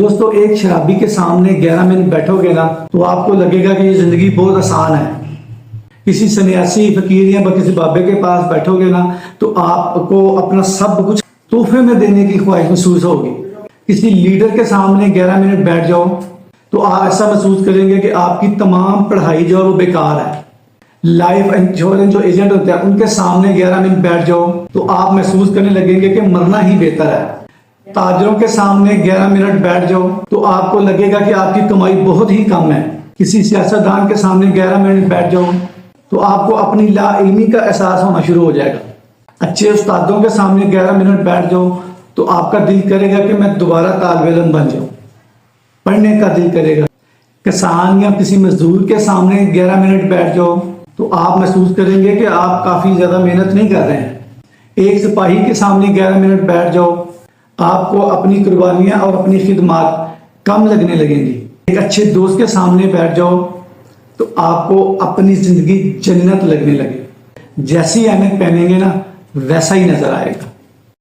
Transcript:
دوستو ایک شرابی کے سامنے 11 منٹ بیٹھو گے نا تو آپ کو لگے گا کہ یہ زندگی بہت آسان ہے۔ کسی سنیاسی فقیر یا کسی بابے کے پاس بیٹھو گے نا تو آپ کو اپنا سب کچھ تحفے میں دینے کی خواہش محسوس ہوگی۔ کسی لیڈر کے سامنے 11 منٹ بیٹھ جاؤ تو آپ ایسا محسوس کریں گے کہ آپ کی تمام پڑھائی جو ہے وہ بیکار ہے۔ لائف انشورنس جو ایجنٹ ہوتے ہیں ان کے سامنے 11 منٹ بیٹھ جاؤ تو آپ محسوس کرنے لگیں گے کہ مرنا ہی بہتر ہے۔ تاجروں کے سامنے 11 منٹ بیٹھ جاؤ تو آپ کو لگے گا کہ آپ کی کمائی بہت ہی کم ہے۔ کسی سیاستدان کے سامنے 11 منٹ بیٹھ جاؤ تو آپ کو اپنی لا علمی کا احساس ہونا شروع ہو جائے گا۔ اچھے استادوں کے سامنے 11 منٹ بیٹھ جاؤ تو آپ کا دل کرے گا کہ میں دوبارہ طالب علم بن جاؤں، پڑھنے کا دل کرے گا۔ کسان یا کسی مزدور کے سامنے 11 منٹ بیٹھ جاؤ تو آپ محسوس کریں گے کہ آپ کافی زیادہ محنت نہیں کر رہے ہیں۔ ایک سپاہی کے سامنے 11 منٹ بیٹھ جاؤ، آپ کو اپنی قربانیاں اور اپنی خدمات کم لگنے لگیں گی۔ ایک اچھے دوست کے سامنے بیٹھ جاؤ تو آپ کو اپنی زندگی جنت لگنے لگے۔ جیسی اہمیت پہنیں گے نا ویسا ہی نظر آئے گا۔